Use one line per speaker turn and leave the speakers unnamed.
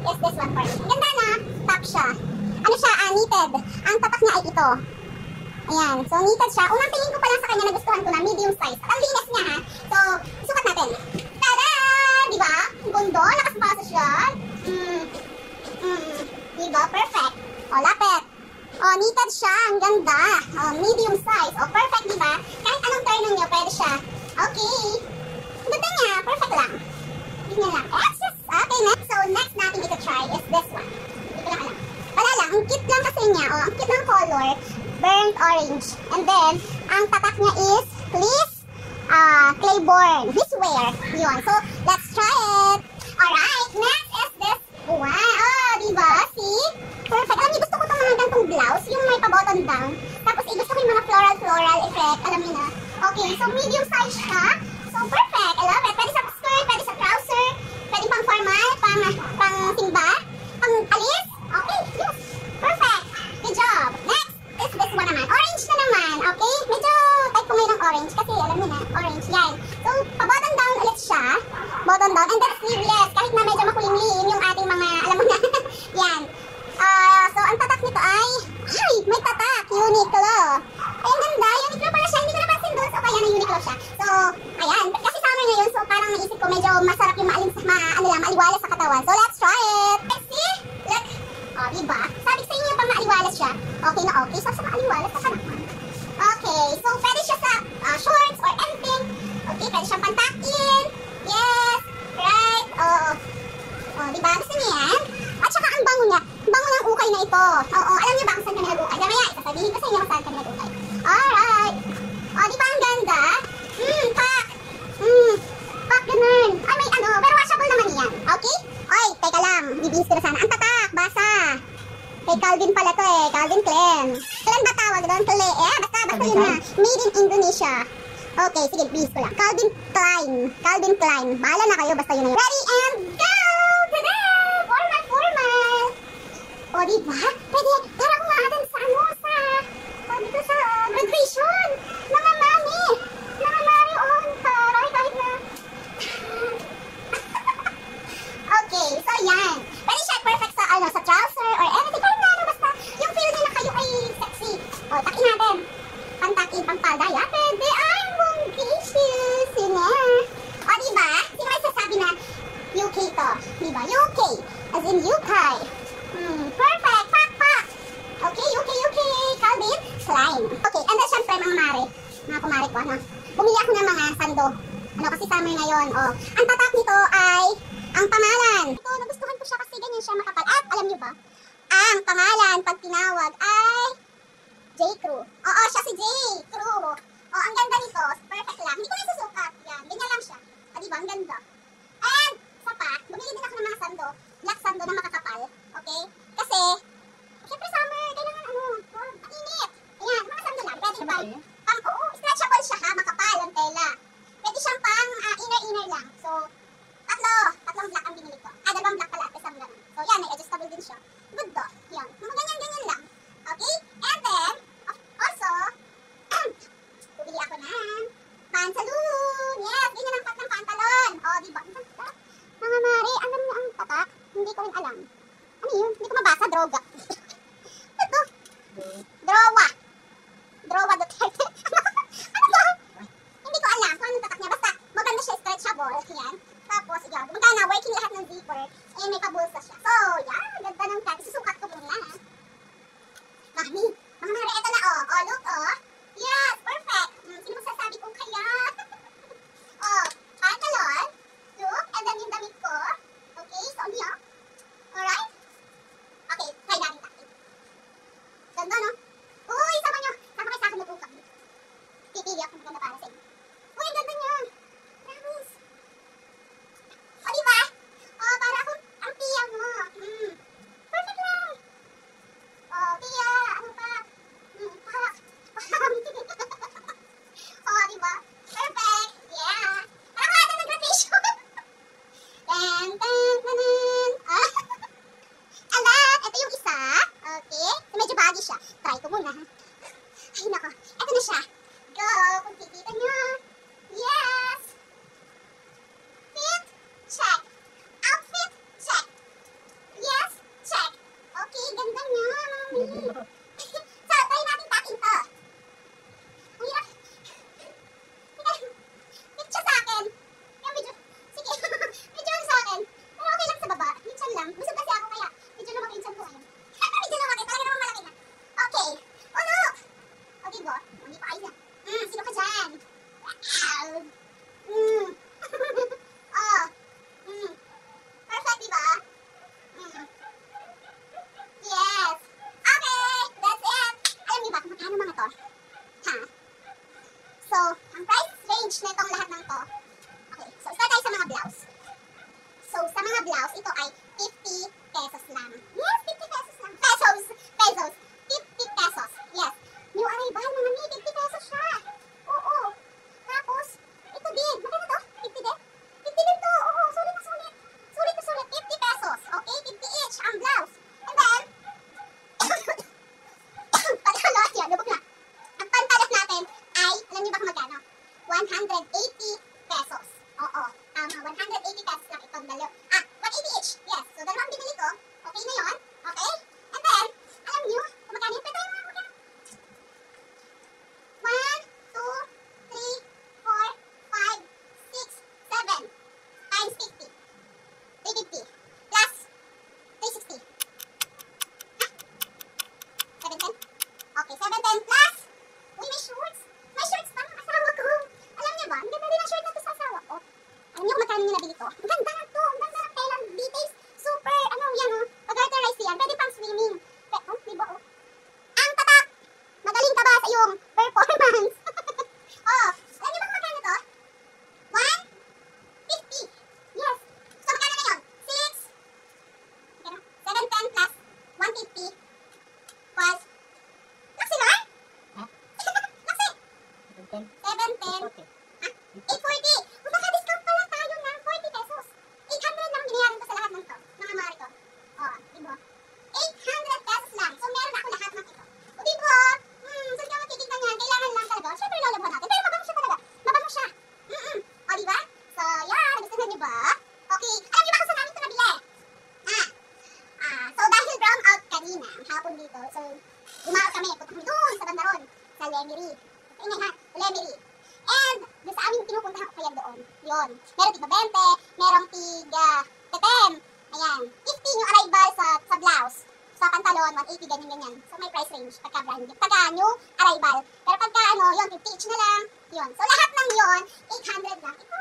is this one for me. Ang ganda na, top siya. Ano siya, knitted. Ang tatak niya ay ito. Ayan, so knitted siya. Unang tingin ko pa lang sa kanya, nagustuhan ko na, medium size. At ang linis niya ha. So, sukat natin. Tada! Diba? Ang gondo, nakasbasa siya. Diba? Perfect. O, lapit. O, knitted siya. Ang ganda. O, medium size. O, perfect, diba? Kahit anong turn nyo, pwede siya. Okay. Ganda niya. Perfect lang. Tingnan lang. Yes! Okay, next. So, next natin ito try is this one. Hindi ko lang alam. Wala lang. Ang cute lang kasi niya. O, ang cute ng color. Burnt orange. And then, ang tatak niya is, please, Claiborne. This wear. Yun. So, let's try it. Alright. Next is this one. Oh, diba? See? Perfect. Alam niyo, gusto ko itong mga gantong blouse. Yung may pa-button down. Tapos, gusto ko yung mga floral effect. Alam niyo na. Okay. So, medium size siya. So, perfect. I love it. Pwede sa skirt, pwede sa trouser, pwede pang formal, pang simba, pang alis. Okay. Yes. Perfect. Good job. Next is this one naman. Orange na naman. Okay? Medyo type ko ngayon ng orange kasi alam niyo na. Orange. Yan. So, pa-button down ulit siya. Button down. And then sleeveless. Kahit na medyo makulimlim yung ating mga, alam mo na. Yan. So, ang tatak nito ay, may tatak. Uniqlo. Ay, ang ganda. Uniqlo pala siya. Hindi ko napansin doon. So, kaya na Uniqlo siya. So, ayan. Kasi summer ngayon. So, parang naisip ko medyo masarap yung maaliwalas sa katawan. So, let's try it. Let's see. Look. O, diba? Sabi sa inyo pang maaliwalas siya. Okay na okay. So, sa maaliwalas, sa naman. Okay. So, pwede siya sa shorts or anything. Okay. Pwede siyang pantakin. Yes. Right. O, diba? Gusto niya yan? At saka ang bango niya. Bango ng ukay na ito. Oo, alam niyo ba kung saan kami nag-ukay? Mamaya, isasabihin ko sa inyo kung saan kami nag-ukay. Alright. O, di ba ang ganda? Pak. Pak, ganun. Ay, may ano, pero washable naman yan. Okay? Oy, teka lang. Bibihis ko na sana. Ang tatak, basa. Kay Calvin pala to eh. Calvin Klein. Klein ba tawag doon? Basta yun na. Made in Indonesia. Okay, sige, bihis ko lang. Calvin Klein. Calvin Klein. Bahala na kayo, basta yun na yun. Ready and go! Tada! Formal. O, diba? Pwede, tara ko nga sa dito sa graduation. Mga mami. Taray, kahit na. Okay, so yan. Pwede siya perfect sa trouser or anything. Kahit na, basta yung feel niya na kayo ay sexy. O, takin natin. Pantakin, pangpalda. Ya, pwede. Ay, mongkishis. Sine. O, diba? Sino may sasabi na UK to? Diba? UK. As in UK. Perfect. Pak. Okay, UK. Calvin Klein. Okay, and then syempre mga kumare ko, ano? Bumili ako ng mga sando. Ano, kasi summer ngayon. Oh. Ang tatak nito ay ang pangalan. Ito, nagustuhan ko siya kasi ganyan siya makapal. At alam niyo ba? Ang pangalan pag tinawag ay J. Crew. Oo, siya si J. Crew. Oh, ang ganda nito. Perfect lang. Hindi ko na susukat. Yan, ganyan lang siya. Diba? Ang ganda. And, sa pa, bumili din ako ng mga sando. Black sando na makakapal. Okay? Kasi, syempre summer, kailangan mainit. Ayan, mga sando lang. Pwede ba? Stretchable siya ha, makapal ang tela. Pwede siyang pang inner lang. So, tatlong black ang binili ko. Dalawang black pala at isang ganun. So, yan, may adjustable din siya. Good to. Yan, mga ganyan lang. Okay? And then, also, ang price range na itong lahat ng to. Okay, so start tayo sa mga blouse. So, sa mga blouse, ito ay 50 pesos lang. Yes, 50 pesos lang. Pesos! Pesos! 50 pesos. Yes. New arrival, mga ni, 50 pesos siya. Oo. Tapos, ito din. Magkano to? 50 din? 50 din to. Oo, sulit na sulit. Sulit na sulit. 50 pesos. Okay, 50 each ang blouse. And then, pagkalos yan, lubog na. Ang pantalas natin ay, alam niyo ba kung magkano? 180 pesos. Oo, tama. 180 pesos lang itong dalawa. 180 each. Yes. So, dalawang binili ko. Okay na yun. Okay? And then, alam niyo, kung magkano yung pwede yung mga 1, 2, 3, 4, 5, 6, 7 times 50. 350 plus 360. Ha? 710? Okay, 710 plus. Uy, may shorts. May shorts pa ng asawa ko. Alam niyo ba? Ang ganda din ang short na to sa asawa ko. Alam niyo kung magkano niya nabili ko? Ang ganda na to. Ang ganda ng telang details. Super, ano yan oh. Pag-garterize yan. Pwede pang swimming. Diba oh? Ang tatak! Magaling ka ba sa iyong performance? Oh, alam niyo ba kung magkano to? 150. Yes. So, magkano na yun? 6. Magkano? 710 plus 150 plus. Laksi lang?
Ha?
Laksi.
710?
710.
Okay.
Ha? 840. Kung baka-discount pa lang tayo ng 40 pesos. 800 lang binayaran ko sa lahat ng to. Mga marito. Oh, diba? 800 pesos lang. So, meron ako lahat ng ito. O, diba? Saan ka makikita niyan? Kailangan lang talaga. Siyempre, lalaban natin. Pero mabango siya talaga. Mabango siya. O, diba? So, yan. Gusto niyo ba? Okay. Alam niyo ba kung saan namin ito nabili? So, dahil brown out kanina, ang hapon dito, so, gumawa kami. Punta kami doon sa bandaron. Sa Lemery. Ingay ha? Lemery. And, doon sa aming pinupuntahan ko kaya doon. Yun. Meron tig 20, merong tig 10. Ayan. 50 yung arrival sa blouse. Sa pantalon, 180, ganyan-ganyan. So, may price range pagka brand new. Pagka new arrival. Pero pagka ano, yun, 50 each na lang. Yun. So, lahat ng yun, 800 lang. Ito,